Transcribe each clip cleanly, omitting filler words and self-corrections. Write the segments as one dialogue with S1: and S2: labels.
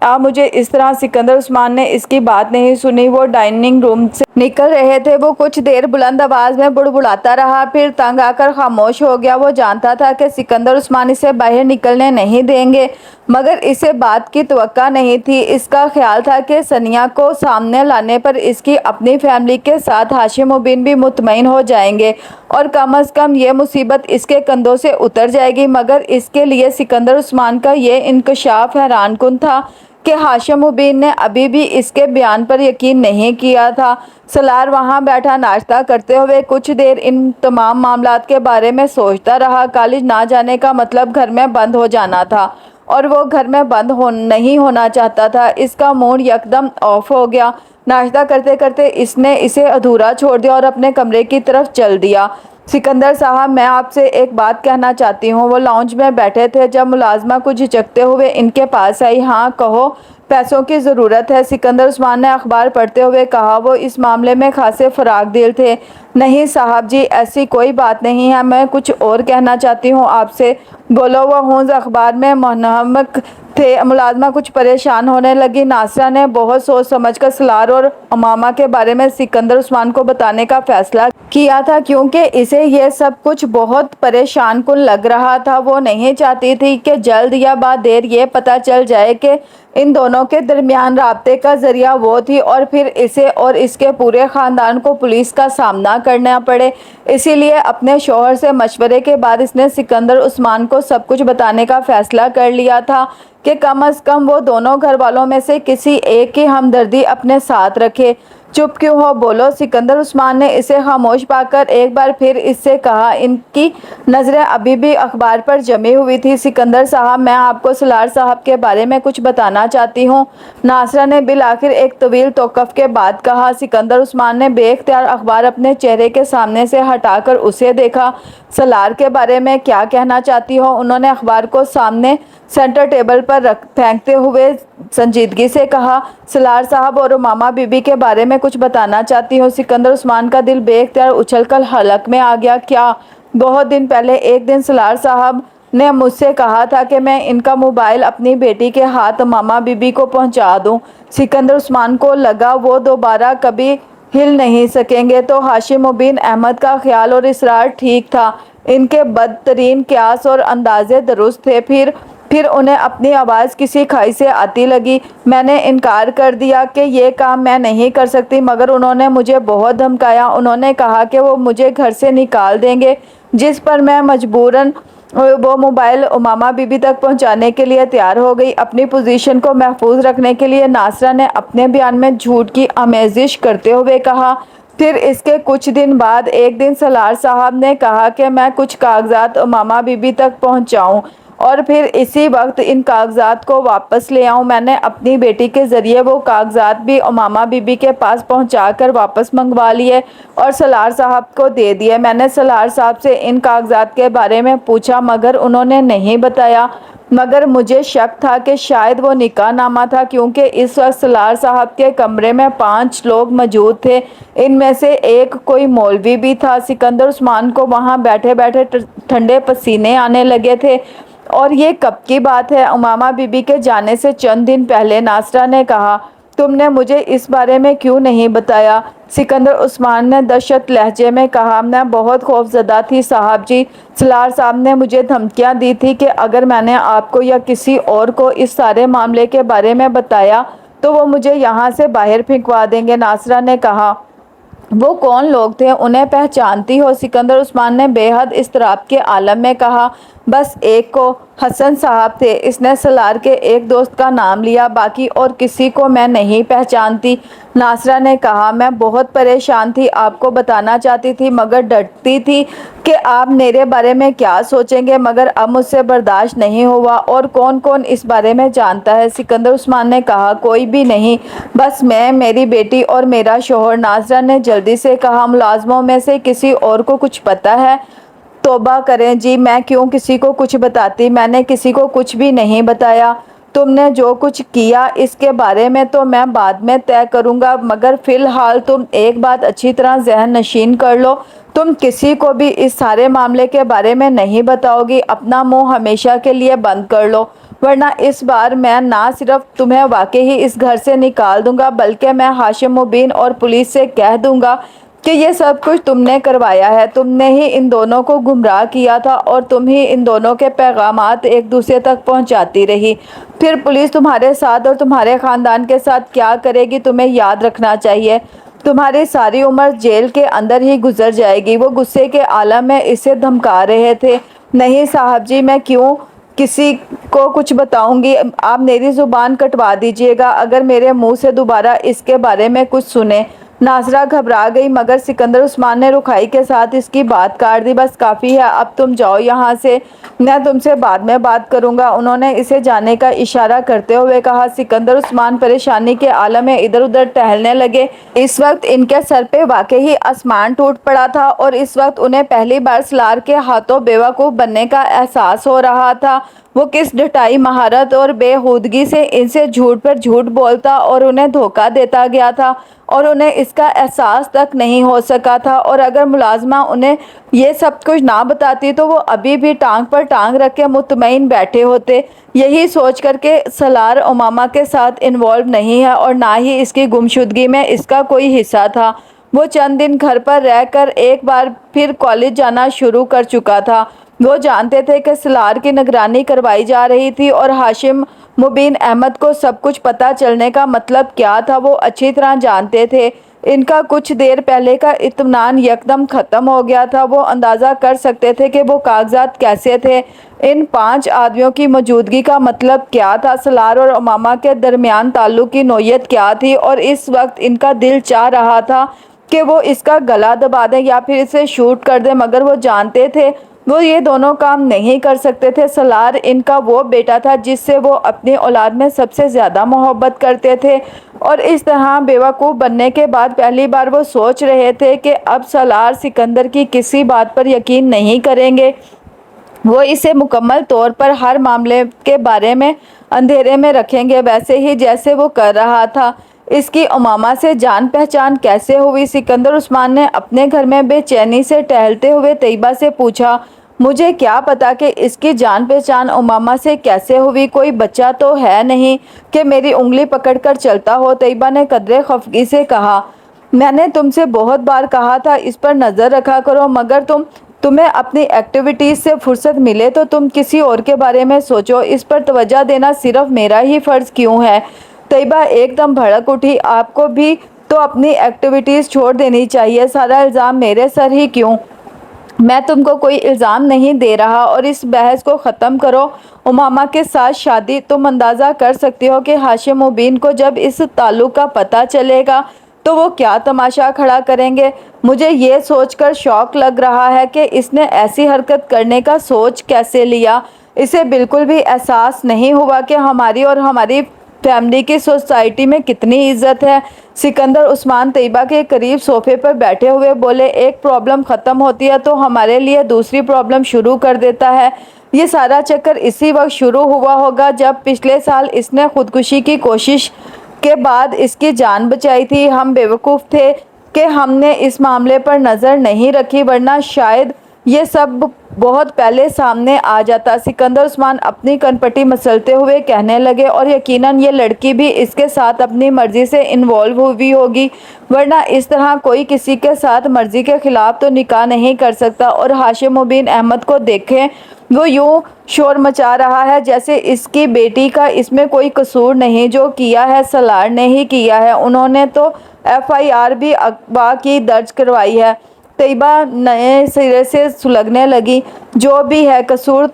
S1: آپ مجھے اس طرح۔ سکندر عثمان نے اس کی بات نہیں سنی۔ وہ ڈائننگ روم سے نکل رہے تھے۔ وہ کچھ دیر بلند آواز میں بڑبڑاتا رہا، پھر تنگ آ کر خاموش ہو گیا۔ وہ جانتا تھا کہ سکندر عثمان اسے باہر نکلنے نہیں دیں گے، مگر اسے بات کی توقع نہیں تھی۔ اس کا خیال تھا کہ ثانیہ کو سامنے لانے پر اس کی اپنی فیملی کے ساتھ ہاشم مبین بھی مطمئن ہو جائیں گے اور کم از کم یہ مصیبت اس کے کندھوں سے اتر جائے گی۔ مگر اس کے لیے سکندر عثمان کا یہ انکشاف حیران کن تھا کہ ہاشم مبین نے ابھی بھی اس کے بیان پر یقین نہیں کیا تھا۔ سالار وہاں بیٹھا ناشتہ کرتے ہوئے کچھ دیر ان تمام معاملات کے بارے میں سوچتا رہا۔ کالج نہ جانے کا مطلب گھر میں بند ہو جانا تھا اور وہ گھر میں بند نہیں ہونا چاہتا تھا۔ اس کا موڈ یکدم آف ہو گیا۔ ناشتہ کرتے کرتے اس نے اسے ادھورا چھوڑ دیا اور اپنے کمرے کی طرف چل دیا۔ سکندر صاحب، میں آپ سے ایک بات کہنا چاہتی ہوں۔ وہ لاؤنج میں بیٹھے تھے جب ملازمہ کچھ جھجکتے ہوئے ان کے پاس آئی۔ ہاں کہو، پیسوں کی ضرورت ہے، سکندر عثمان نے اخبار پڑھتے ہوئے کہا۔ وہ اس معاملے میں خاصے فراخ دل تھے۔ نہیں صاحب جی، ایسی کوئی بات نہیں ہے، میں کچھ اور کہنا چاہتی ہوں آپ سے۔ بولو۔ وہ ہونس اخبار میں منہمک تھے۔ ملازمہ کچھ پریشان ہونے لگی۔ ناصرہ نے بہت سوچ سمجھ کر سالار اور امامہ کے بارے میں سکندر عثمان کو بتانے کا فیصلہ کیا تھا، کیونکہ اسے یہ سب کچھ بہت پریشان کن لگ رہا تھا۔ وہ نہیں چاہتی تھی کہ جلد یا بعد دیر یہ پتہ چل جائے کہ ان دونوں کے درمیان رابطے کا ذریعہ وہ تھی اور پھر اسے اور اس کے پورے خاندان کو پولیس کا سامنا کرنا پڑے۔ اسی لیے اپنے شوہر سے مشورے کے بعد اس نے سکندر عثمان کو سب کچھ بتانے کا فیصلہ کر لیا تھا کہ کم از کم وہ دونوں گھر والوں میں سے کسی ایک کی ہمدردی اپنے ساتھ رکھے۔ چپ کیوں ہو؟ بولو۔ سکندر عثمان نے اسے خاموش پا کر ایک بار پھر اس سے کہا۔ ان کی نظریں ابھی بھی اخبار پر جمی ہوئی تھی۔ سکندر صاحب، میں آپ کو سالار صاحب کے بارے میں کچھ بتانا چاہتی ہوں، ناصرہ نے بالآخر ایک طویل توقف کے بعد کہا۔ سکندر عثمان نے بے اختیار اخبار اپنے چہرے کے سامنے سے ہٹا کر اسے دیکھا۔ سالار کے بارے میں کیا کہنا چاہتی ہو؟ انہوں نے اخبار کو سامنے سینٹر ٹیبل پر پھینکتے ہوئے سنجیدگی سے کہا۔ سالار صاحب اور امامہ بی بی کے بارے میں کچھ بتانا چاہتی ہوں۔ سکندر عثمان کا دل بے اختیار اچھل کر حلق میں آ گیا۔ کیا؟ بہت دن پہلے ایک دن سالار صاحب نے مجھ سے کہا تھا کہ میں ان کا موبائل اپنی بیٹی کے ہاتھ امامہ بی بی کو پہنچا دوں۔ سکندر عثمان کو لگا وہ دوبارہ کبھی ہل نہیں سکیں گے۔ تو ہاشم مبین احمد کا خیال اور اصرار ٹھیک تھا، ان کے بدترین قیاس اور اندازے درست تھے۔ پھر انہیں اپنی آواز کسی کھائی سے آتی لگی۔ میں نے انکار کر دیا کہ یہ کام میں نہیں کر سکتی، مگر انہوں نے مجھے بہت دھمکایا۔ انہوں نے کہا کہ وہ مجھے گھر سے نکال دیں گے، جس پر میں مجبوراً وہ موبائل امامہ بی بی تک پہنچانے کے لیے تیار ہو گئی۔ اپنی پوزیشن کو محفوظ رکھنے کے لیے، ناصرہ نے اپنے بیان میں جھوٹ کی آمیزش کرتے ہوئے کہا۔ پھر اس کے کچھ دن بعد ایک دن سالار صاحب نے کہا کہ میں کچھ کاغذات امامہ بی بی تک پہنچاؤں اور پھر اسی وقت ان کاغذات کو واپس لے آؤں۔ میں نے اپنی بیٹی کے ذریعے وہ کاغذات بھی امامہ بی بی کے پاس پہنچا کر واپس منگوا لیے اور سالار صاحب کو دے دیے۔ میں نے سالار صاحب سے ان کاغذات کے بارے میں پوچھا، مگر انہوں نے نہیں بتایا۔ مگر مجھے شک تھا کہ شاید وہ نکاح نامہ تھا، کیونکہ اس وقت سالار صاحب کے کمرے میں 5 لوگ موجود تھے، ان میں سے ایک کوئی مولوی بھی تھا۔ سکندر عثمان کو وہاں بیٹھے بیٹھے ٹھنڈے پسینے آنے لگے تھے۔ اور یہ کب کی بات ہے؟ امامہ بی بی کے جانے سے چند دن پہلے، ناصرہ نے کہا۔ تم نے مجھے اس بارے میں کیوں نہیں بتایا؟ سکندر عثمان نے دہشت لہجے میں کہا۔ میں بہت خوف زدہ تھی صاحب جی۔ سالار صاحب نے مجھے دھمکیاں دی تھی کہ اگر میں نے آپ کو یا کسی اور کو اس سارے معاملے کے بارے میں بتایا تو وہ مجھے یہاں سے باہر پھینکوا دیں گے، ناصرہ نے کہا۔ وہ کون لوگ تھے؟ انہیں پہچانتی ہو؟ سکندر عثمان نے بے حد اضطراب کے عالم میں کہا۔ بس ایک کو، حسن صاحب تھے۔ اس نے سالار کے ایک دوست کا نام لیا۔ باقی اور کسی کو میں نہیں پہچانتی، ناصرہ نے کہا۔ میں بہت پریشان تھی، آپ کو بتانا چاہتی تھی، مگر ڈرتی تھی کہ آپ میرے بارے میں کیا سوچیں گے، مگر اب مجھ سے برداشت نہیں ہوا۔ اور کون کون اس بارے میں جانتا ہے؟ سکندر عثمان نے کہا۔ کوئی بھی نہیں، بس میں، میری بیٹی اور میرا شوہر، ناصرہ نے جلدی سے کہا۔ ملازموں میں سے کسی اور کو کچھ پتہ ہے؟ توبہ کریں جی، میں کیوں کسی کو کچھ بتاتی؟ میں نے کسی کو کچھ بھی نہیں بتایا۔ تم نے جو کچھ کیا اس کے بارے میں تو میں بعد میں طے کروں گا، مگر فی الحال تم ایک بات اچھی طرح ذہن نشین کر لو، تم کسی کو بھی اس سارے معاملے کے بارے میں نہیں بتاؤ گی۔ اپنا منہ ہمیشہ کے لیے بند کر لو۔ ورنہ اس بار میں نہ صرف تمہیں واقعی اس گھر سے نکال دوں گا بلکہ میں ہاشم مبین اور پولیس سے کہہ دوں گا کہ یہ سب کچھ تم نے کروایا ہے، تم نے ہی ان دونوں کو گمراہ کیا تھا اور تم ہی ان دونوں کے پیغامات ایک دوسرے تک پہنچاتی رہی۔ پھر پولیس تمہارے ساتھ اور تمہارے خاندان کے ساتھ کیا کرے گی تمہیں یاد رکھنا چاہیے۔ تمہاری ساری عمر جیل کے اندر ہی گزر جائے گی۔ وہ غصے کے عالم میں اسے دھمکا رہے تھے۔ نہیں صاحب جی، میں کیوں کسی کو کچھ بتاؤں گی، آپ میری زبان کٹوا دیجیے گا اگر میرے منہ سے دوبارہ اس کے بارے میں کچھ سنیں۔ ناصرہ گھبرا گئی مگر سکندر عثمان نے رخائی کے ساتھ اس کی بات کاٹ دی۔ بس کافی ہے، اب تم جاؤ یہاں سے، میں تم سے بعد میں بات کروں گا، انہوں نے اسے جانے کا اشارہ کرتے ہوئے کہا۔ سکندر عثمان پریشانی کے عالم میں ادھر ادھر ٹہلنے لگے۔ اس وقت ان کے سر پہ واقعی آسمان ٹوٹ پڑا تھا اور اس وقت انہیں پہلی بار سالار کے ہاتھوں بیوقوف بننے کا احساس ہو رہا تھا۔ وہ کس ڈٹائی مہارت اور بے ہودگی سے ان سے جھوٹ پر جھوٹ بولتا اور انہیں دھوکہ دیتا گیا تھا اور انہیں اس کا احساس تک نہیں ہو سکا تھا، اور اگر ملازمہ انہیں یہ سب کچھ نہ بتاتی تو وہ ابھی بھی ٹانگ پر ٹانگ رکھ کے مطمئن بیٹھے ہوتے، یہی سوچ کر کہ سالار امامہ کے ساتھ انوالو نہیں ہے اور نہ ہی اس کی گمشدگی میں اس کا کوئی حصہ تھا۔ وہ چند دن گھر پر رہ کر ایک بار پھر کالج جانا شروع کر چکا تھا۔ وہ جانتے تھے کہ سالار کی نگرانی کروائی جا رہی تھی اور ہاشم مبین احمد کو سب کچھ پتہ چلنے کا مطلب کیا تھا وہ اچھی طرح جانتے تھے۔ ان کا کچھ دیر پہلے کا اطمینان یکدم ختم ہو گیا تھا۔ وہ اندازہ کر سکتے تھے کہ وہ کاغذات کیسے تھے، ان 5 آدمیوں کی موجودگی کا مطلب کیا تھا، سالار اور امامہ کے درمیان تعلق کی نوعیت کیا تھی، اور اس وقت ان کا دل چاہ رہا تھا کہ وہ اس کا گلا دبا دیں یا پھر اسے شوٹ کر دیں، مگر وہ جانتے تھے وہ یہ دونوں کام نہیں کر سکتے تھے۔ سالار ان کا وہ بیٹا تھا جس سے وہ اپنی اولاد میں سب سے زیادہ محبت کرتے تھے، اور اس طرح بیوقوف بننے کے بعد پہلی بار وہ سوچ رہے تھے کہ اب سالار سکندر کی کسی بات پر یقین نہیں کریں گے۔ وہ اسے مکمل طور پر ہر معاملے کے بارے میں اندھیرے میں رکھیں گے، ویسے ہی جیسے وہ کر رہا تھا۔ اس کی امامہ سے جان پہچان کیسے ہوئی؟ سکندر عثمان نے اپنے گھر میں بے چینی سے ٹہلتے ہوئے طیبہ سے پوچھا۔ مجھے کیا پتا کہ اس کی جان پہچان امامہ سے کیسے ہوئی، کوئی بچہ تو ہے نہیں کہ میری انگلی پکڑ کر چلتا ہو، طیبہ نے قدرے خفگی سے کہا۔ میں نے تم سے بہت بار کہا تھا اس پر نظر رکھا کرو، مگر تمہیں اپنی ایکٹیویٹیز سے فرصت ملے تو تم کسی اور کے بارے میں سوچو، اس پر توجہ دینا صرف میرا ہی فرض کیوں ہے؟ طیبہ ایک دم بھڑک اٹھی۔ آپ کو بھی تو اپنی ایکٹیویٹیز چھوڑ دینی چاہیے، سارا الزام میرے سر ہی کیوں؟ میں تم کو کوئی الزام نہیں دے رہا، اور اس بحث کو ختم کرو۔ امامہ کے ساتھ شادی، تم اندازہ کر سکتی ہو کہ ہاشم مبین کو جب اس تعلق کا پتہ چلے گا تو وہ کیا تماشا کھڑا کریں گے؟ مجھے یہ سوچ کر شوق لگ رہا ہے کہ اس نے ایسی حرکت کرنے کا سوچ کیسے لیا۔ اسے بالکل بھی احساس نہیں ہوا کہ ہماری اور ہماری فیملی کی سوسائٹی میں کتنی عزت ہے۔ سکندر عثمان طیبہ کے قریب صوفے پر بیٹھے ہوئے بولے، ایک پرابلم ختم ہوتی ہے تو ہمارے لیے دوسری پرابلم شروع کر دیتا ہے۔ یہ سارا چکر اسی وقت شروع ہوا ہوگا جب پچھلے سال اس نے خودکشی کی کوشش کے بعد اس کی جان بچائی تھی۔ ہم بیوقوف تھے کہ ہم نے اس معاملے پر نظر نہیں رکھی، ورنہ شاید یہ سب بہت پہلے سامنے آ جاتا۔ سکندر عثمان اپنی کنپٹی مسلتے ہوئے کہنے لگے، اور یقیناً یہ لڑکی بھی اس کے ساتھ اپنی مرضی سے انوالو ہوئی ہوگی، ورنہ اس طرح کوئی کسی کے ساتھ مرضی کے خلاف تو نکاح نہیں کر سکتا۔ اور ہاشم مبین احمد کو دیکھیں، وہ یوں شور مچا رہا ہے جیسے اس کی بیٹی کا اس میں کوئی قصور نہیں، جو کیا ہے سالار نے ہی کیا ہے، انہوں نے تو FIR بھی اغوا کی درج کروائی ہے۔ طیبہ نئے سرے سے سلگنے لگی۔ جو بھی ہے قصور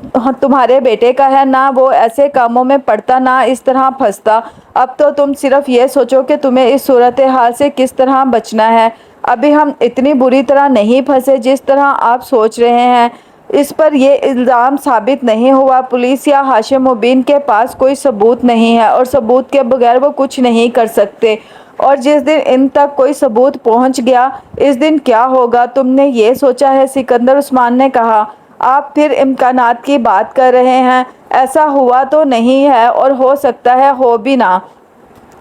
S1: تمہارے بیٹے کا ہے، نہ وہ ایسے کاموں میں پڑتا نہ اس طرح پھنستا۔ اب تو تم صرف یہ سوچو کہ تمہیں اس صورتحال سے کس طرح بچنا ہے۔ ابھی ہم اتنی بری طرح نہیں پھنسے جس طرح آپ سوچ رہے ہیں۔ اس پر یہ الزام ثابت نہیں ہوا، پولیس یا ہاشم مبین کے پاس کوئی ثبوت نہیں ہے اور ثبوت کے بغیر وہ کچھ نہیں کر سکتے، اور جس دن ان تک کوئی ثبوت پہنچ گیا اس دن کیا ہوگا تم نے یہ سوچا ہے؟ سکندر عثمان نے کہا۔ آپ پھر امکانات کی بات کر رہے ہیں، ایسا ہوا تو نہیں ہے اور ہو سکتا ہے ہو بھی نہ۔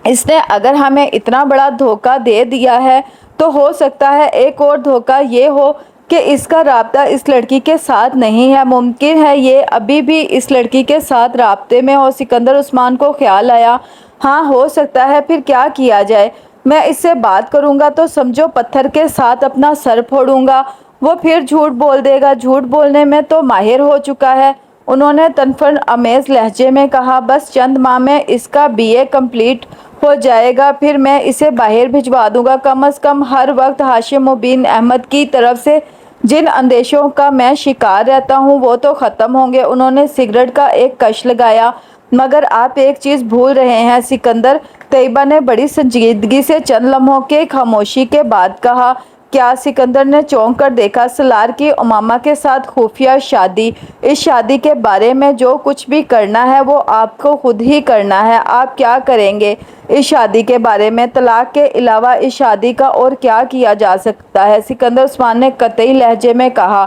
S1: اس نے اگر ہمیں اتنا بڑا دھوکہ دے دیا ہے تو ہو سکتا ہے ایک اور دھوکہ یہ ہو کہ اس کا رابطہ اس لڑکی کے ساتھ نہیں ہے، ممکن ہے یہ ابھی بھی اس لڑکی کے ساتھ رابطے میں ہو۔ سکندر عثمان کو خیال آیا، ہاں ہو سکتا ہے، پھر کیا کیا جائے؟ میں اس سے بات کروں گا تو سمجھو پتھر کے ساتھ اپنا سر پھوڑوں گا، وہ پھر جھوٹ بول دے گا، جھوٹ بولنے میں تو ماہر ہو چکا ہے۔ انہوں نے تنفر آمیز لہجے میں کہا، بس چند ماہ میں اس کا BA کمپلیٹ ہو جائے گا، پھر میں اسے باہر بھجوا دوں گا۔ کم از کم ہر وقت ہاشم مبین احمد کی طرف سے جن اندیشوں کا میں شکار رہتا ہوں وہ تو ختم ہوں گے۔ انہوں نے سگریٹ کا ایک کش لگایا۔ مگر آپ ایک چیز بھول رہے ہیں سکندر، طیبہ نے بڑی سنجیدگی سے چند لمحوں کے خاموشی کے بعد کہا۔ کیا؟ سکندر نے چونک کر دیکھا۔ سالار کی امامہ کے ساتھ خفیہ شادی۔ اس شادی کے بارے میں جو کچھ بھی کرنا ہے وہ آپ کو خود ہی کرنا ہے۔ آپ کیا کریں گے اس شادی کے بارے میں؟ طلاق کے علاوہ اس شادی کا اور کیا کیا جا سکتا ہے؟ سکندر عثمان نے قطعی لہجے میں کہا۔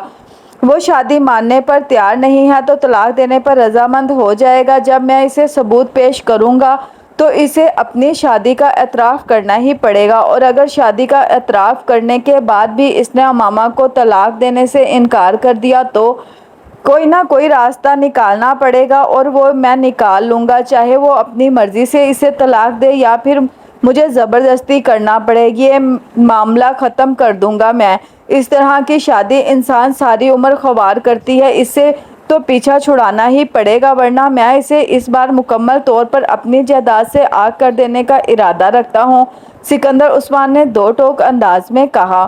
S1: وہ شادی ماننے پر تیار نہیں ہے تو طلاق دینے پر رضامند ہو جائے گا۔ جب میں اسے ثبوت پیش کروں گا تو اسے اپنی شادی کا اعتراف کرنا ہی پڑے گا، اور اگر شادی کا اعتراف کرنے کے بعد بھی اس نے امامہ کو طلاق دینے سے انکار کر دیا تو کوئی نہ کوئی راستہ نکالنا پڑے گا، اور وہ میں نکال لوں گا، چاہے وہ اپنی مرضی سے اسے طلاق دے یا پھر مجھے زبردستی کرنا پڑے۔ یہ معاملہ ختم کر دوں گا میں۔ اس طرح کی شادی انسان ساری عمر خوار کرتی ہے، اس سے تو پیچھا چھڑانا ہی پڑے گا، ورنہ میں اسے اس بار مکمل طور پر اپنی جائیداد سے آگ کر دینے کا ارادہ رکھتا ہوں۔ سکندر عثمان نے دو ٹوک انداز میں کہا۔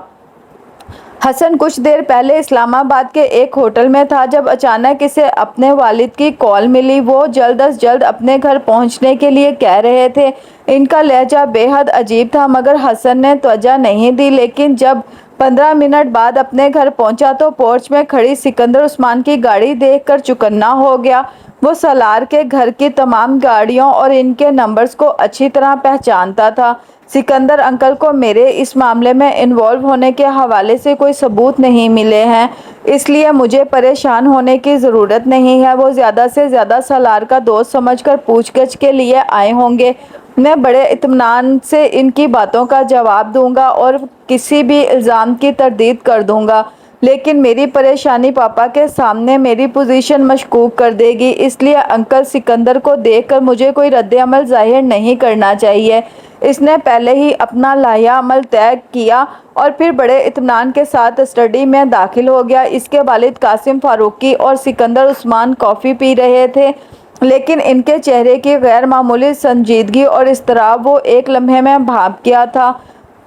S1: حسن کچھ دیر پہلے اسلام آباد کے ایک ہوٹل میں تھا جب اچانک اسے اپنے والد کی کال ملی۔ وہ جلد از جلد اپنے گھر پہنچنے کے لیے کہہ رہے تھے۔ ان کا لہجہ بے حد عجیب تھا مگر حسن نے توجہ نہیں دی، لیکن جب 15 منٹ بعد اپنے گھر پہنچا تو پورچ میں کھڑی سکندر عثمان کی گاڑی دیکھ کر چکنا ہو گیا۔ وہ سالار کے گھر کی تمام گاڑیوں اور ان کے نمبرز کو اچھی طرح پہچانتا تھا۔ سکندر انکل کو میرے اس معاملے میں انوالو ہونے کے حوالے سے کوئی ثبوت نہیں ملے ہیں، اس لیے مجھے پریشان ہونے کی ضرورت نہیں ہے۔ وہ زیادہ سے زیادہ سالار کا دوست سمجھ کر پوچھ گچھ کے لیے آئے ہوں گے۔ میں بڑے اطمینان سے ان کی باتوں کا جواب دوں گا اور کسی بھی الزام کی تردید کر دوں گا، لیکن میری پریشانی پاپا کے سامنے میری پوزیشن مشکوک کر دے گی، اس لیے انکل سکندر کو دیکھ کر مجھے کوئی رد عمل ظاہر نہیں کرنا چاہیے۔ اس نے پہلے ہی اپنا لائحہ عمل طے کیا اور پھر بڑے اطمینان کے ساتھ اسٹڈی میں داخل ہو گیا۔ اس کے والد قاسم فاروقی اور سکندر عثمان کافی پی رہے تھے، لیکن ان کے چہرے کی غیر معمولی سنجیدگی اور اضطراب وہ ایک لمحے میں بھانپ گیا تھا۔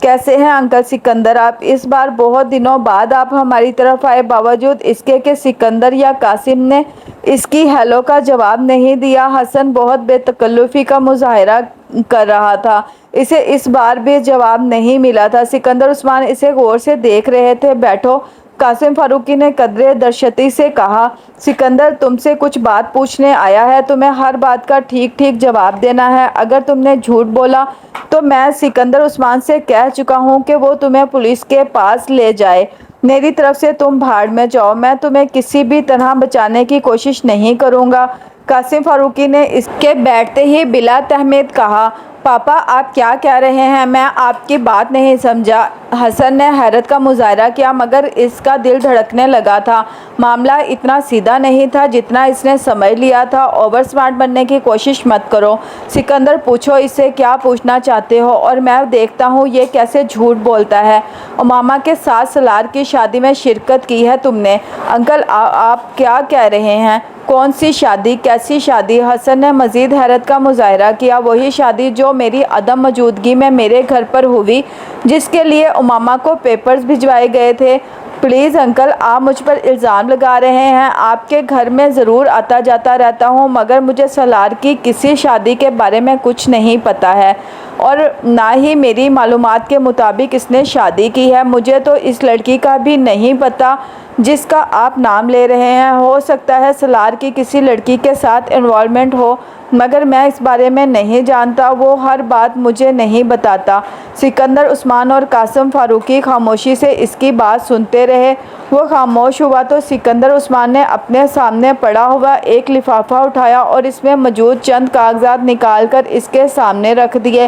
S1: کیسے ہیں انکل سکندر آپ؟ اس بار بہت دنوں بعد آپ ہماری طرف آئے۔ باوجود اس کے کہ سکندر یا قاسم نے اس کی ہیلو کا جواب نہیں دیا، حسن بہت بے تکلفی کا مظاہرہ کر رہا تھا۔ اسے اس بار بھی جواب نہیں ملا تھا۔ سکندر عثمان اسے غور سے دیکھ رہے تھے۔ بیٹھو، قاسم فاروقی نے قدرے درشتی سے کہا۔ سکندر تم سے کچھ بات پوچھنے آیا ہے، تمہیں ہر بات کا ٹھیک ٹھیک جواب دینا ہے۔ اگر تم نے جھوٹ بولا تو میں سکندر عثمان سے کہہ چکا ہوں کہ وہ تمہیں پولیس کے پاس لے جائے۔ میری طرف سے تم بھاڑ میں جاؤ، میں تمہیں کسی بھی طرح بچانے کی کوشش نہیں کروں گا۔ قاسم فاروقی نے اس کے بیٹھتے ہی بلا تہمت کہا۔ پاپا آپ کیا کہہ رہے ہیں؟ میں آپ کی بات نہیں سمجھا۔ حسن نے حیرت کا مظاہرہ کیا مگر اس کا دل دھڑکنے لگا تھا۔ معاملہ اتنا سیدھا نہیں تھا جتنا اس نے سمجھ لیا تھا۔ اوور سمارٹ بننے کی کوشش مت کرو سکندر، پوچھو اس سے کیا پوچھنا چاہتے ہو اور میں دیکھتا ہوں یہ کیسے جھوٹ بولتا ہے۔ امامہ کے ساتھ سالار کی شادی میں شرکت کی ہے تم نے؟ انکل آپ کیا کہہ رہے ہیں؟ کون سی شادی؟ کیسی شادی؟ حسن نے مزید حیرت کا مظاہرہ کیا۔ وہی شادی جو میری عدم موجودگی میں میرے گھر پر ہوئی، جس کے لیے امامہ کو پیپرز بھجوائے گئے تھے۔ پلیز انکل آپ مجھ پر الزام لگا رہے ہیں۔ آپ کے گھر میں ضرور آتا جاتا رہتا ہوں مگر مجھے سالار کی کسی شادی کے بارے میں کچھ نہیں پتہ ہے، اور نہ ہی میری معلومات کے مطابق اس نے شادی کی ہے۔ مجھے تو اس لڑکی کا بھی نہیں پتہ جس کا آپ نام لے رہے ہیں۔ ہو سکتا ہے سالار کی کسی لڑکی کے ساتھ انوالومنٹ ہو مگر میں اس بارے میں نہیں جانتا، وہ ہر بات مجھے نہیں بتاتا۔ سکندر عثمان اور قاسم فاروقی خاموشی سے اس کی بات سنتے رہے۔ وہ خاموش ہوا تو سکندر عثمان نے اپنے سامنے پڑا ہوا ایک لفافہ اٹھایا اور اس میں موجود چند کاغذات نکال کر اس کے سامنے رکھ دیے۔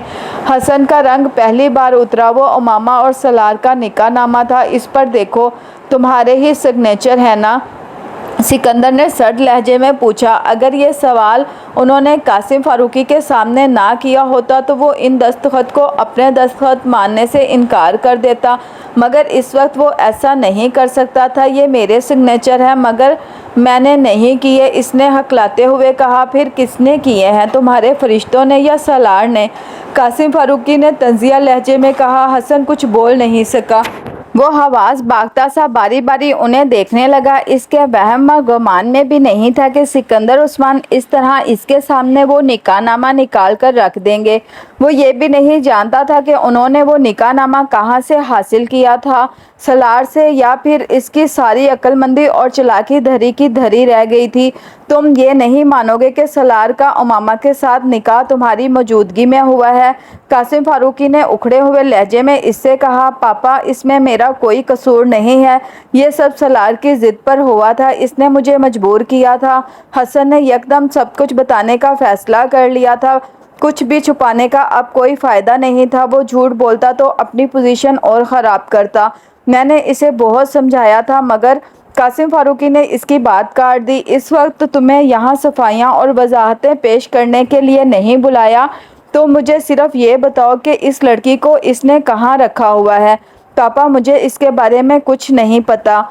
S1: حسن کا رنگ پہلی بار اترا۔ وہ امامہ اور سالار کا نکاح نامہ تھا۔ اس پر دیکھو، تمہارے ہی سگنیچر ہے نا؟ سکندر نے سرد لہجے میں پوچھا۔ اگر یہ سوال انہوں نے قاسم فاروقی کے سامنے نہ کیا ہوتا تو وہ ان دستخط کو اپنے دستخط ماننے سے انکار کر دیتا، مگر اس وقت وہ ایسا نہیں کر سکتا تھا۔ یہ میرے سگنیچر ہیں مگر میں نے نہیں کیے، اس نے ہکلاتے ہوئے کہا۔ پھر کس نے کیے ہیں، تمہارے فرشتوں نے یا سالار نے؟ قاسم فاروقی نے طنزیہ لہجے میں کہا۔ حسن کچھ بول نہیں سکا۔ وہ حواس باختہ سا باری باری انہیں دیکھنے لگا۔ اس کے وہم و گمان میں بھی نہیں تھا کہ سکندر عثمان اس طرح اس کے سامنے وہ نکاح نامہ نکال کر رکھ دیں گے۔ وہ یہ بھی نہیں جانتا تھا کہ انہوں نے وہ نکاح نامہ کہاں سے حاصل کیا تھا، سالار سے، یا پھر اس کی ساری عقل مندی اور چالاکی دھری کی دھری رہ گئی تھی۔ تم یہ نہیں مانو گے کہ سالار کا امامہ کے ساتھ نکاح تمہاری موجودگی میں ہوا ہے؟ قاسم فاروقی نے اکھڑے ہوئے لہجے میں اس سے کہا۔ پاپا، اس میں میرا کوئی قصور نہیں ہے، یہ سب سالار کی ضد پر ہوا تھا، اس نے مجھے مجبور کیا تھا۔ حسن نے یکدم سب کچھ بتانے کا فیصلہ کر لیا تھا۔ کچھ بھی چھپانے کا اب کوئی فائدہ نہیں تھا۔ وہ جھوٹ بولتا تو اپنی پوزیشن اور خراب کرتا۔ میں نے اسے بہت سمجھایا تھا مگر… قاسم فاروقی نے اس کی بات کاٹ دی۔ اس وقت تمہیں یہاں صفائیاں اور وضاحتیں پیش کرنے کے لیے نہیں بلایا، تو مجھے صرف یہ بتاؤ کہ اس لڑکی کو اس نے کہاں رکھا ہوا ہے؟ پاپا، مجھے اس کے بارے میں کچھ نہیں پتا،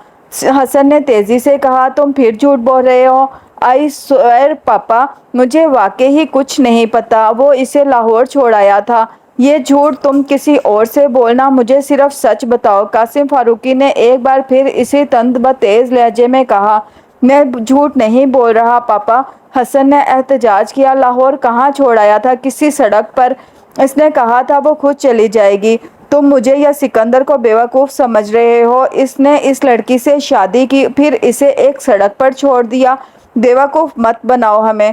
S1: حسن نے تیزی سے کہا۔ تم پھر جھوٹ بول رہے ہو۔ آئی سوئر پاپا، مجھے واقعی کچھ نہیں پتا، وہ اسے لاہور چھوڑ آیا تھا۔ یہ جھوٹ تم کسی اور سے بولنا، مجھے صرف سچ بتاؤ۔ قاسم فاروقی نے ایک بار پھر اسی تند و تیز لہجے میں کہا۔ میں جھوٹ نہیں بول رہا پاپا، حسن نے احتجاج کیا۔ لاہور کہاں چھوڑ آیا تھا؟ کسی سڑک پر۔ اس نے کہا تھا وہ خود چلی جائے گی۔ تم مجھے یا سکندر کو بیوقوف سمجھ رہے ہو؟ اس نے اس لڑکی سے شادی کی، پھر اسے ایک سڑک پر چھوڑ دیا۔ بیوقوف مت بناؤ ہمیں۔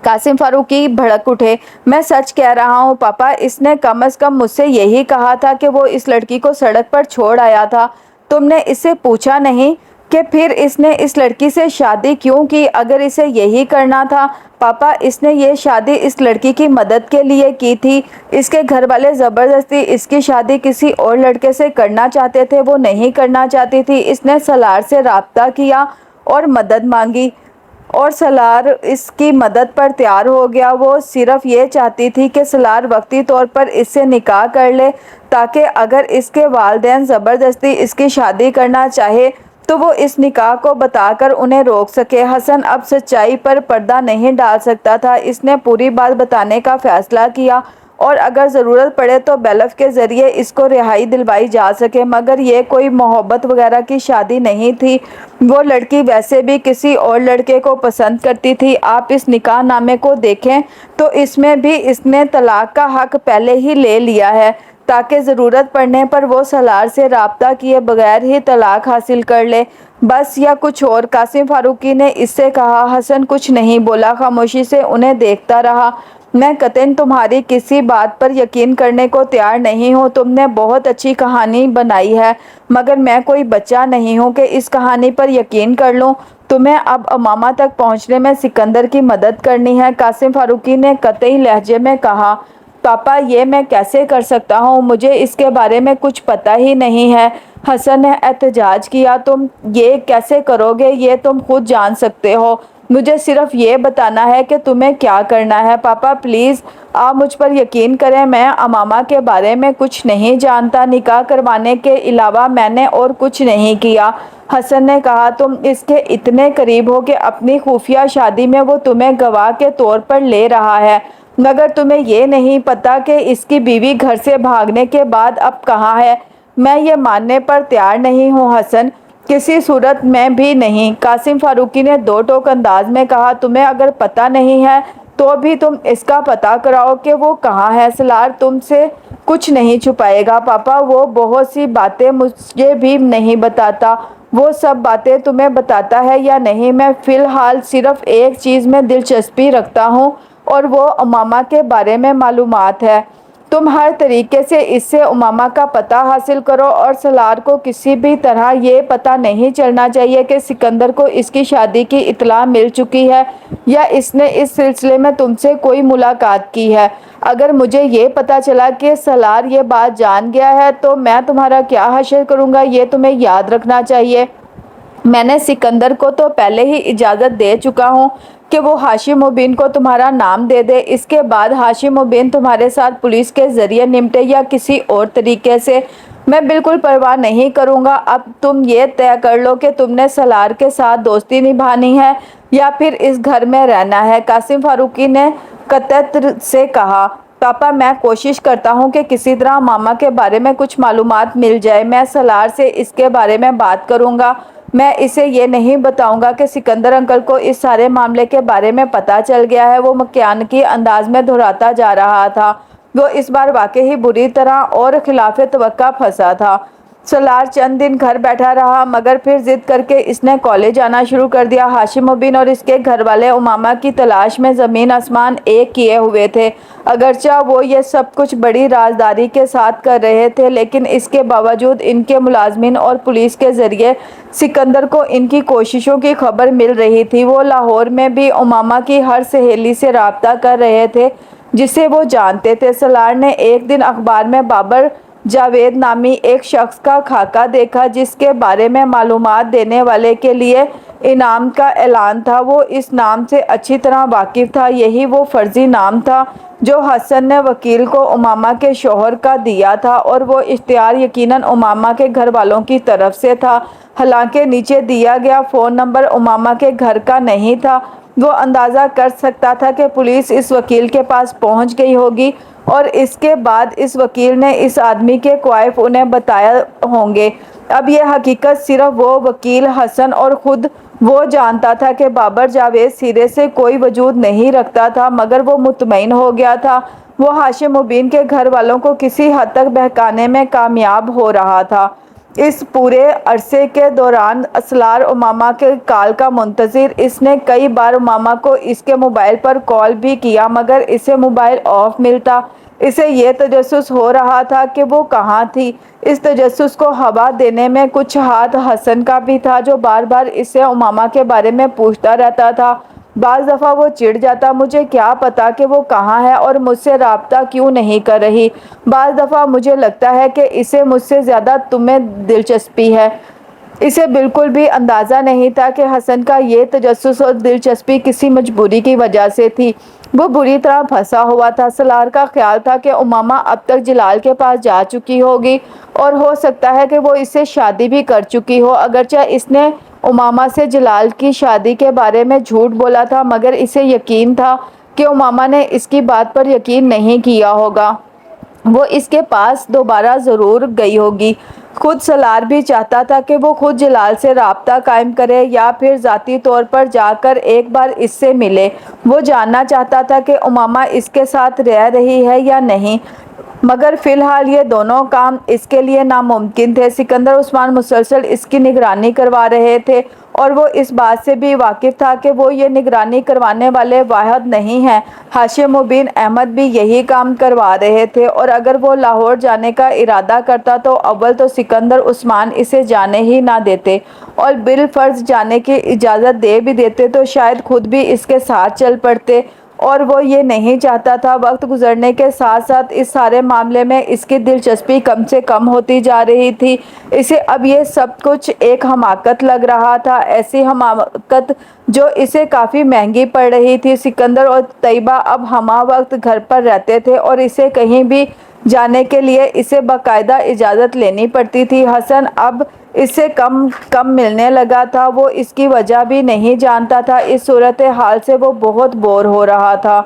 S1: قاسم فاروقی بھڑک اٹھے۔ میں سچ کہہ رہا ہوں پاپا، اس نے کم از کم مجھ سے یہی کہا تھا کہ وہ اس لڑکی کو سڑک پر چھوڑ آیا تھا۔ تم نے اس سے پوچھا نہیں کہ پھر اس نے اس لڑکی سے شادی کیوں کی؟ اگر اسے یہی کرنا تھا پاپا، اس نے یہ شادی اس لڑکی کی مدد کے لیے کی تھی۔ اس کے گھر والے زبردستی اس کی شادی کسی اور لڑکے سے کرنا چاہتے تھے، وہ نہیں کرنا چاہتی تھی۔ اس نے سالار سے رابطہ کیا اور مدد مانگی اور سالار اس کی مدد پر تیار ہو گیا۔ وہ صرف یہ چاہتی تھی کہ سالار وقتی طور پر اس سے نکاح کر لے تاکہ اگر اس کے والدین زبردستی اس کی شادی کرنا چاہے تو وہ اس نکاح کو بتا کر انہیں روک سکے۔ حسن اب سچائی پر پردہ نہیں ڈال سکتا تھا۔ اس نے پوری بات بتانے کا فیصلہ کیا اور اگر ضرورت پڑے تو بیلف کے ذریعے اس کو رہائی دلوائی جا سکے، مگر یہ کوئی محبت وغیرہ کی شادی نہیں تھی۔ وہ لڑکی ویسے بھی کسی اور لڑکے کو پسند کرتی تھی۔ آپ اس نکاح نامے کو دیکھیں تو اس میں بھی اس نے طلاق کا حق پہلے ہی لے لیا ہے تاکہ ضرورت پڑنے پر وہ سالار سے رابطہ کیے بغیر ہی طلاق حاصل کر لے۔ بس یا کچھ اور؟ قاسم فاروقی نے اس سے کہا۔ حسن کچھ نہیں بولا، خاموشی سے انہیں دیکھتا رہا۔ میں قطعاً تمہاری کسی بات پر یقین کرنے کو تیار نہیں ہوں۔ تم نے بہت اچھی کہانی بنائی ہے مگر میں کوئی بچہ نہیں ہوں کہ اس کہانی پر یقین کر لوں۔ تمہیں اب امامہ تک پہنچنے میں سکندر کی مدد کرنی ہے، قاسم فاروقی نے قطعی لہجے میں کہا۔ پاپا، یہ میں کیسے کر سکتا ہوں؟ مجھے اس کے بارے میں کچھ پتہ ہی نہیں ہے، حسن نے احتجاج کیا۔ تم یہ کیسے کرو گے یہ تم خود جان سکتے ہو، مجھے صرف یہ بتانا ہے کہ تمہیں کیا کرنا ہے۔ پاپا پلیز، آپ مجھ پر یقین کریں، میں امامہ کے بارے میں کچھ نہیں جانتا، نکاح کروانے کے علاوہ میں نے اور کچھ نہیں کیا، حسن نے کہا۔ تم اس کے اتنے قریب ہو کہ اپنی خفیہ شادی میں وہ تمہیں گواہ کے طور پر لے رہا ہے، مگر تمہیں یہ نہیں پتا کہ اس کی بیوی گھر سے بھاگنے کے بعد اب کہاں ہے۔ میں یہ ماننے پر تیار نہیں ہوں حسن، کسی صورت میں بھی نہیں، قاسم فاروقی نے دو ٹوک انداز میں کہا۔ تمہیں اگر پتہ نہیں ہے تو بھی تم اس کا پتہ کراؤ کہ وہ کہاں ہے۔ سالار تم سے کچھ نہیں چھپائے گا پاپا، وہ بہت سی باتیں مجھے بھی نہیں بتاتا، وہ سب باتیں تمہیں بتاتا ہے یا نہیں؟ میں فی الحال صرف ایک چیز میں دلچسپی رکھتا ہوں اور وہ امامہ کے بارے میں معلومات ہے۔ تم ہر طریقے سے اس سے امامہ کا پتہ حاصل کرو اور سالار کو کسی بھی طرح یہ پتہ نہیں چلنا چاہیے کہ سکندر کو اس کی شادی کی اطلاع مل چکی ہے یا اس نے اس سلسلے میں تم سے کوئی ملاقات کی ہے۔ اگر مجھے یہ پتہ چلا کہ سالار یہ بات جان گیا ہے تو میں تمہارا کیا حشر کروں گا، یہ تمہیں یاد رکھنا چاہیے۔ میں نے سکندر کو تو پہلے ہی اجازت دے چکا ہوں کہ وہ ہاشم مبین کو تمہارا نام دے دے۔ اس کے بعد ہاشم مبین تمہارے ساتھ پولیس کے ذریعے نمٹے یا کسی اور طریقے سے، میں بالکل پرواہ نہیں کروں گا۔ اب تم یہ طے کر لو کہ تم نے سالار کے ساتھ دوستی نبھانی ہے یا پھر اس گھر میں رہنا ہے۔ قاسم فاروقی نے قطعیت سے کہا۔ پاپا، میں کوشش کرتا ہوں کہ کسی طرح ماما کے بارے میں کچھ معلومات مل جائے۔ میں سالار سے اس کے بارے میں بات کروں گا۔ میں اسے یہ نہیں بتاؤں گا کہ سکندر انکل کو اس سارے معاملے کے بارے میں پتہ چل گیا ہے۔ وہ مکیانکی انداز میں دہراتا جا رہا تھا۔ وہ اس بار واقعی بری طرح اور خلاف توقع پھنسا تھا۔ سالار چند دن گھر بیٹھا رہا مگر پھر ضد کر کے اس نے کالج جانا شروع کر دیا۔ ہاشم مبین اور اس کے گھر والے امامہ کی تلاش میں زمین آسمان ایک کیے ہوئے تھے۔ اگرچہ وہ یہ سب کچھ بڑی رازداری کے ساتھ کر رہے تھے لیکن اس کے باوجود ان کے ملازمین اور پولیس کے ذریعے سکندر کو ان کی کوششوں کی خبر مل رہی تھی۔ وہ لاہور میں بھی امامہ کی ہر سہیلی سے رابطہ کر رہے تھے جسے وہ جانتے تھے۔ سالار نے ایک دن اخبار میں بابر جاوید نامی ایک شخص کا خاکہ دیکھا جس کے بارے میں معلومات دینے والے کے لیے انعام کا اعلان تھا۔ وہ اس نام سے اچھی طرح واقف تھا۔ یہی وہ فرضی نام تھا جو حسن نے وکیل کو امامہ کے شوہر کا دیا تھا اور وہ اشتہار یقیناً امامہ کے گھر والوں کی طرف سے تھا۔ حالانکہ نیچے دیا گیا فون نمبر امامہ کے گھر کا نہیں تھا، وہ اندازہ کر سکتا تھا کہ پولیس اس وکیل کے پاس پہنچ گئی ہوگی اور اس کے بعد اس وکیل نے اس آدمی کے کوائف انہیں بتائے ہوں گے۔ اب یہ حقیقت صرف وہ وکیل حسن اور خود وہ جانتا تھا کہ بابر جاوید سرے سے کوئی وجود نہیں رکھتا تھا مگر وہ مطمئن ہو گیا تھا۔ وہ ہاشم مبین کے گھر والوں کو کسی حد تک بہکانے میں کامیاب ہو رہا تھا۔ اس پورے عرصے کے دوران سالار امامہ کے کال کا منتظر۔ اس نے کئی بار امامہ کو اس کے موبائل پر کال بھی کیا مگر اسے موبائل آف ملتا۔ اسے یہ تجسس ہو رہا تھا کہ وہ کہاں تھی۔ اس تجسس کو ہوا دینے میں کچھ ہاتھ حسن کا بھی تھا جو بار بار اس سے امامہ کے بارے میں پوچھتا رہتا تھا۔ بعض دفعہ وہ چڑ جاتا، مجھے کیا پتا کہ وہ کہاں ہے اور مجھ سے رابطہ کیوں نہیں کر رہی۔ بعض دفعہ مجھے لگتا ہے کہ اسے مجھ سے زیادہ تمہیں دلچسپی ہے۔ اسے بالکل بھی اندازہ نہیں تھا کہ حسن کا یہ تجسس اور دلچسپی کسی مجبوری کی وجہ سے تھی۔ وہ بری طرح پھنسا ہوا تھا۔ سالار کا خیال تھا کہ امامہ اب تک جلال کے پاس جا چکی ہوگی اور ہو سکتا ہے کہ وہ اس سے شادی بھی کر چکی ہو۔ اگرچہ اس نے امامہ سے جلال کی شادی کے بارے میں جھوٹ بولا تھا مگر اسے یقین تھا کہ امامہ نے اس کی بات پر یقین نہیں کیا ہوگا۔ وہ اس کے پاس دوبارہ ضرور گئی ہوگی۔ خود سالار بھی چاہتا تھا کہ وہ خود جلال سے رابطہ قائم کرے یا پھر ذاتی طور پر جا کر ایک بار اس سے ملے۔ وہ جاننا چاہتا تھا کہ امامہ اس کے ساتھ رہ رہی ہے یا نہیں مگر فی الحال یہ دونوں کام اس کے لیے ناممکن تھے۔ سکندر عثمان مسلسل اس کی نگرانی کروا رہے تھے اور وہ اس بات سے بھی واقف تھا کہ وہ یہ نگرانی کروانے والے واحد نہیں ہیں۔ ہاشم مبین احمد بھی یہی کام کروا رہے تھے اور اگر وہ لاہور جانے کا ارادہ کرتا تو اول تو سکندر عثمان اسے جانے ہی نہ دیتے اور بالفرض جانے کی اجازت دے بھی دیتے تو شاید خود بھی اس کے ساتھ چل پڑتے اور وہ یہ نہیں چاہتا تھا۔ وقت گزرنے کے ساتھ ساتھ اس سارے معاملے میں اس کی دلچسپی کم سے کم ہوتی جا رہی تھی۔ اسے اب یہ سب کچھ ایک حماقت لگ رہا تھا، ایسی حماقت جو اسے کافی مہنگی پڑ رہی تھی۔ سکندر اور طیبہ اب ہمہ وقت گھر پر رہتے تھے اور اسے کہیں بھی جانے کے لیے اسے باقاعدہ اجازت لینی پڑتی تھی۔ حسن اب اس سے کم ملنے لگا تھا، وہ اس کی وجہ بھی نہیں جانتا تھا۔ اس صورتحال سے وہ بہت بور ہو رہا تھا۔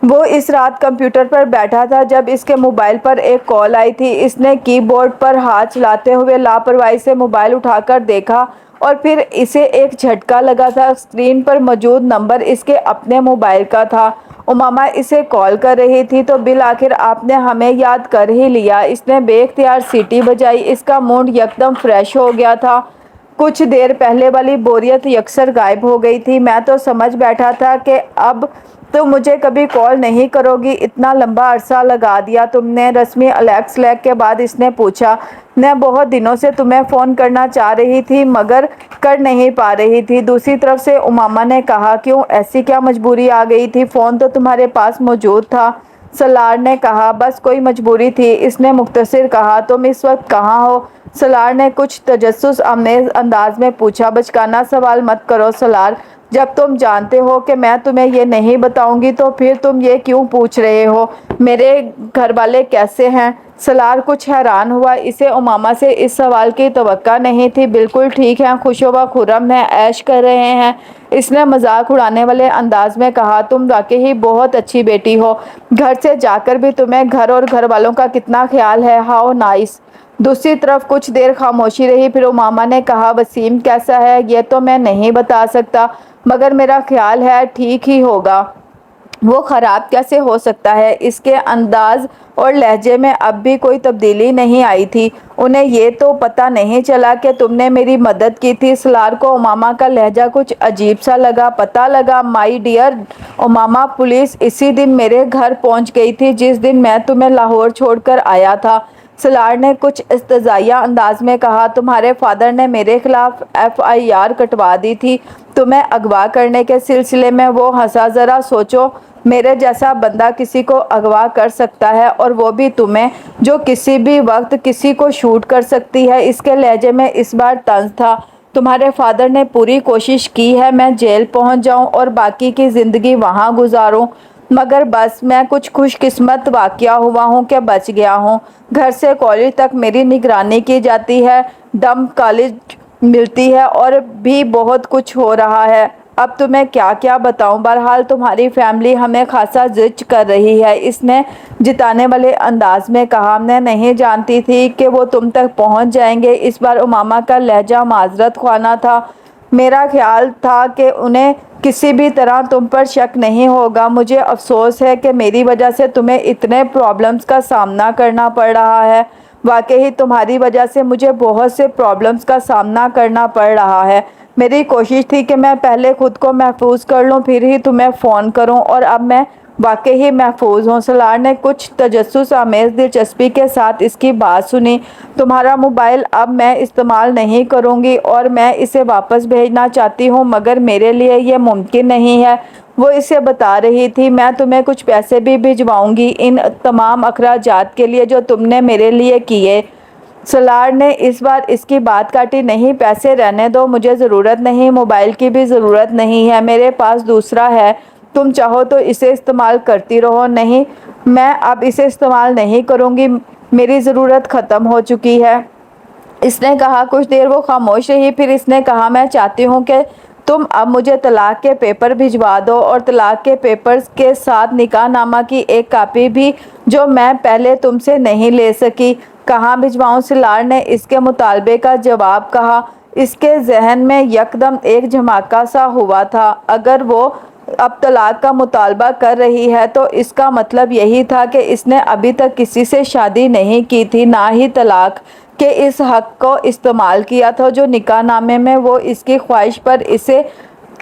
S1: وہ اس رات کمپیوٹر پر بیٹھا تھا جب اس کے موبائل پر ایک کال آئی تھی۔ اس نے کی بورڈ پر ہاتھ چلاتے ہوئے لاپرواہی سے موبائل اٹھا کر دیکھا اور پھر اسے ایک جھٹکا لگا تھا۔ اسکرین پر موجود نمبر اس کے اپنے موبائل کا تھا۔ امامہ اسے کال کر رہی تھی۔ تو بالآخر آپ نے ہمیں یاد کر ہی لیا، اس نے بے اختیار سیٹی بجائی۔ اس کا موڈ یکدم فریش ہو گیا تھا۔ کچھ دیر پہلے والی بوریت یکسر غائب ہو گئی تھی۔ میں تو سمجھ بیٹھا تھا کہ اب تم مجھے کبھی کال نہیں کرو گی۔ اتنا لمبا عرصہ لگا دیا تم نے؟ رسمی الیکس لیگ کے بعد اس نے پوچھا۔ میں بہت دنوں سے تمہیں فون کرنا چاہ رہی تھی مگر کر نہیں پا رہی تھی۔ دوسری طرف سے امامہ نے کہا۔ کیوں، ایسی کیا مجبوری آ گئی تھی؟ فون تو تمہارے پاس موجود تھا۔ سالار نے کہا۔ بس کوئی مجبوری تھی، اس نے مختصر کہا۔ تم اس وقت کہاں ہو؟ سالار نے کچھ تجسس آمیز انداز میں پوچھا۔ بچکانا سوال مت کرو سالار، جب تم جانتے ہو کہ میں تمہیں یہ نہیں بتاؤں گی تو پھر تم یہ کیوں پوچھ رہے ہو؟ میرے گھر والے کیسے ہیں؟ سالار کچھ حیران ہوا، اسے امامہ سے اس سوال کی توقع نہیں تھی۔ بالکل ٹھیک ہیں، خوش و خرم ہیں، عیش کر رہے ہیں، اس نے مذاق اڑانے والے انداز میں کہا۔ تم واقعی بہت اچھی بیٹی ہو، گھر سے جا کر بھی تمہیں گھر اور گھر والوں کا کتنا خیال ہے، ہاؤ نائس۔ دوسری طرف کچھ دیر خاموشی رہی، پھر امامہ نے کہا۔ وسیم کیسا ہے یہ تو میں نہیں بتا سکتا مگر میرا خیال ہے ٹھیک ہی ہوگا۔ وہ خراب کیسے ہو سکتا ہے؟ اس کے انداز اور لہجے میں اب بھی کوئی تبدیلی نہیں آئی تھی۔ انہیں یہ تو پتہ نہیں چلا کہ تم نے میری مدد کی تھی؟ سالار کو امامہ کا لہجہ کچھ عجیب سا لگا۔ پتہ لگا؟ مائی ڈیئر امامہ، پولیس اسی دن میرے گھر پہنچ گئی تھی جس دن میں تمہیں لاہور چھوڑ کر آیا تھا۔ سالار نے کچھ استہزائیہ انداز میں کہا۔ تمہارے فادر نے میرے خلاف FIR کٹوا دی تھی تمہیں اغوا کرنے کے سلسلے میں۔ وہ ہنسا۔ ذرا سوچو، میرے جیسا بندہ کسی کو اغوا کر سکتا ہے اور وہ بھی تمہیں، جو کسی بھی وقت کسی کو شوٹ کر سکتی ہے۔ اس کے لہجے میں اس بار طنز تھا۔ تمہارے فادر نے پوری کوشش کی ہے میں جیل پہنچ جاؤں اور باقی کی زندگی وہاں گزاروں مگر بس میں کچھ خوش قسمت واقع ہوا ہوں کہ بچ گیا ہوں۔ گھر سے کالج تک میری نگرانی کی جاتی ہے، ڈم کالج ملتی ہے اور بھی بہت کچھ ہو رہا ہے۔ اب تمہیں کیا کیا بتاؤں؟ بہرحال تمہاری فیملی ہمیں خاصا زچ کر رہی ہے، اس نے جتانے والے انداز میں کہا۔ میں نہیں جانتی تھی کہ وہ تم تک پہنچ جائیں گے۔ اس بار امامہ کا لہجہ معذرت خواہ تھا۔ میرا خیال تھا کہ انہیں کسی بھی طرح تم پر شک نہیں ہوگا۔ مجھے افسوس ہے کہ میری وجہ سے تمہیں اتنے پرابلمز کا سامنا کرنا پڑ رہا ہے۔ واقعی تمہاری وجہ سے مجھے بہت سے پرابلمز کا سامنا کرنا پڑ رہا ہے۔ میری کوشش تھی کہ میں پہلے خود کو محفوظ کر لوں پھر ہی تمہیں فون کروں اور اب میں واقعی محفوظ ہوں۔ سالار نے کچھ تجسس آمیز دلچسپی کے ساتھ اس کی بات سنی۔ تمہارا موبائل اب میں استعمال نہیں کروں گی اور میں اسے واپس بھیجنا چاہتی ہوں مگر میرے لیے یہ ممکن نہیں ہے۔ وہ اسے بتا رہی تھی۔ میں تمہیں کچھ پیسے بھی بھجواؤں گی ان تمام اخراجات کے لیے جو تم نے میرے لیے کیے۔ سالار نے اس بار اس کی بات کاٹی۔ نہیں، پیسے رہنے دو، مجھے ضرورت نہیں، موبائل کی بھی ضرورت نہیں ہے، میرے پاس دوسرا ہے، تم چاہو تو اسے استعمال کرتی رہو۔ نہیں، میں اب اسے استعمال نہیں کروں گی، میری ضرورت ختم ہو چکی ہے، اس نے کہا۔ کچھ دیر وہ خاموش رہی، پھر اس نے کہا۔ میں چاہتی ہوں کہ تم اب مجھے طلاق کے پیپر بھجوا دو اور طلاق کے پیپرز کے ساتھ نکاح نامہ کی ایک کاپی بھی جو میں پہلے تم سے نہیں لے سکی۔ کہاں بھجواؤں؟ سالار نے اس کے مطالبے کا جواب کہا۔ اس کے ذہن میں یکدم ایک جھماکا سا ہوا تھا۔ اگر وہ اب طلاق کا مطالبہ کر رہی ہے تو اس کا مطلب یہی تھا کہ اس نے ابھی تک کسی سے شادی نہیں کی تھی، نہ ہی طلاق کے اس حق کو استعمال کیا تھا جو نکاح نامے میں وہ اس کی خواہش پر اسے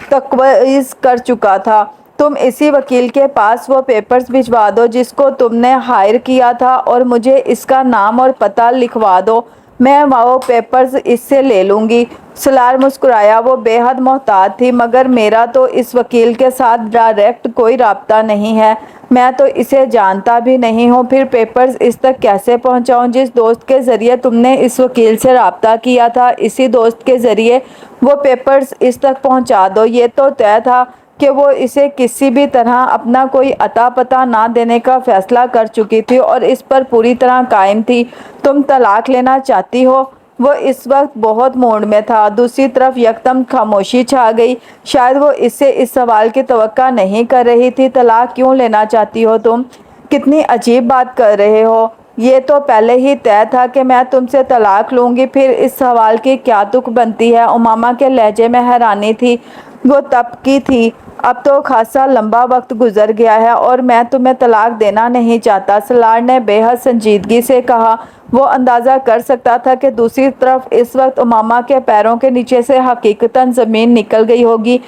S1: تجویز کر چکا تھا۔ تم اسی وکیل کے پاس وہ پیپرز بھجوا دو جس کو تم نے ہائر کیا تھا اور مجھے اس کا نام اور پتہ لکھوا دو، میں وہ پیپرز اس سے لے لوں گی۔ سالار مسکرایا۔ وہ بے حد محتاط تھی۔ مگر میرا تو اس وکیل کے ساتھ ڈائریکٹ کوئی رابطہ نہیں ہے، میں تو اسے جانتا بھی نہیں ہوں، پھر پیپرز اس تک کیسے پہنچاؤں؟ جس دوست کے ذریعے تم نے اس وکیل سے رابطہ کیا تھا اسی دوست کے ذریعے وہ پیپرز اس تک پہنچا دو۔ یہ تو طے تھا کہ وہ اسے کسی بھی طرح اپنا کوئی اتا پتہ نہ دینے کا فیصلہ کر چکی تھی اور اس پر پوری طرح قائم تھی۔ تم طلاق لینا چاہتی ہو؟ وہ اس وقت بہت موڈ میں تھا۔ دوسری طرف یکدم خاموشی چھا گئی۔ شاید وہ اس سے اس سوال کی توقع نہیں کر رہی تھی۔ طلاق کیوں لینا چاہتی ہو تم؟ کتنی عجیب بات کر رہے ہو، یہ تو پہلے ہی طے تھا کہ میں تم سے طلاق لوں گی، پھر اس سوال کی کیا تک بنتی ہے؟ امامہ کے لہجے میں حیرانی تھی۔ وہ تپ کی تھی۔ اب تو خاصا لمبا وقت گزر گیا ہے اور میں تمہیں طلاق دینا نہیں چاہتا، سلار نے بے حد سنجیدگی سے کہا۔ وہ اندازہ کر سکتا تھا کہ دوسری طرف اس وقت امامہ کے پیروں کے نیچے سے حقیقتاً زمین نکل گئی ہوگی۔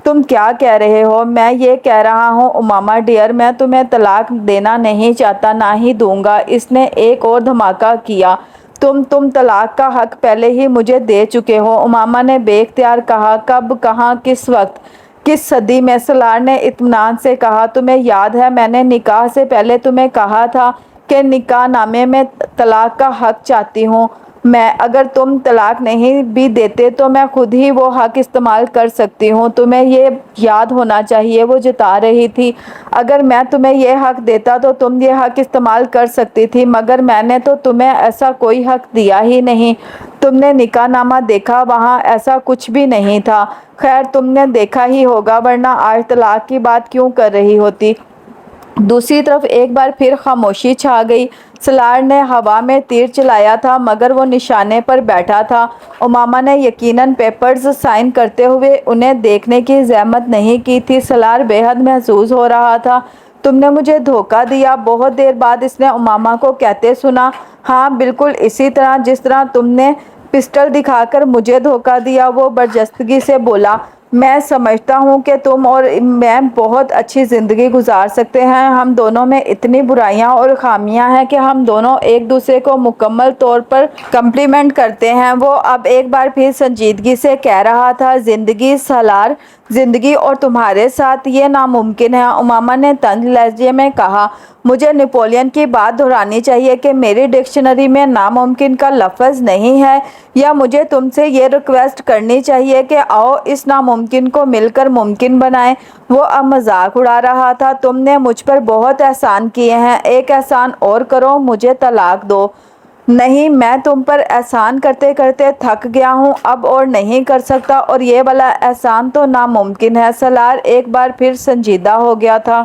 S1: تم کیا کہہ رہے ہو؟ میں یہ کہہ رہا ہوں امامہ ڈیئر، میں تمہیں طلاق دینا نہیں چاہتا، نہ ہی دوں گا۔ اس نے ایک اور دھماکہ کیا۔ تم طلاق کا حق پہلے ہی مجھے دے چکے ہو، امامہ نے بے اختیار کہا۔ کب، کہاں، کس وقت، کس صدی میں؟ سلار نے اطمینان سے کہا۔ تمہیں یاد ہے میں نے نکاح سے پہلے تمہیں کہا تھا کہ نکاح نامے میں طلاق کا حق چاہتی ہوں میں، اگر تم طلاق نہیں بھی دیتے تو میں خود ہی وہ حق استعمال کر سکتی ہوں۔ تمہیں یہ یاد ہونا چاہیے، وہ جتا رہی تھی۔ اگر میں تمہیں یہ حق دیتا تو تم یہ حق استعمال کر سکتی تھی، مگر میں نے تو تمہیں ایسا کوئی حق دیا ہی نہیں۔ تم نے نکاح نامہ دیکھا، وہاں ایسا کچھ بھی نہیں تھا۔ خیر تم نے دیکھا ہی ہوگا، ورنہ آج طلاق کی بات کیوں کر رہی ہوتی؟ دوسری طرف ایک بار پھر خاموشی چھا گئی۔ سلار نے ہوا میں تیر چلایا تھا مگر وہ نشانے پر بیٹھا تھا۔ امامہ نے یقیناً پیپرز سائن کرتے ہوئے انہیں دیکھنے کی زحمت نہیں کی تھی۔ سلار بے حد محظوظ ہو رہا تھا۔ تم نے مجھے دھوکہ دیا، بہت دیر بعد اس نے امامہ کو کہتے سنا۔ ہاں بالکل اسی طرح جس طرح تم نے پسٹل دکھا کر مجھے دھوکہ دیا، وہ برجستگی سے بولا۔ میں سمجھتا ہوں کہ تم اور میں بہت اچھی زندگی گزار سکتے ہیں۔ ہم دونوں میں اتنی برائیاں اور خامیاں ہیں کہ ہم دونوں ایک دوسرے کو مکمل طور پر کمپلیمنٹ کرتے ہیں۔ وہ اب ایک بار پھر سنجیدگی سے کہہ رہا تھا، زندگی سالار، زندگی اور تمہارے ساتھ یہ ناممکن ہے، امامہ نے طنز لہجے میں کہا۔ مجھے نپولین کی بات دہرانی چاہیے کہ میری ڈکشنری میں ناممکن کا لفظ نہیں ہے، یا مجھے تم سے یہ ریکویسٹ کرنی چاہیے کہ آؤ اس ناممکن کو مل کر ممکن بنائیں۔ وہ اب مذاق اڑا رہا تھا۔ تم نے مجھ پر بہت احسان کیے ہیں، ایک احسان اور کرو، مجھے طلاق دو۔ نہیں، میں تم پر احسان کرتے کرتے تھک گیا ہوں، اب اور نہیں کر سکتا، اور یہ والا احسان تو ناممکن ہے۔ سلار ایک بار پھر سنجیدہ ہو گیا تھا۔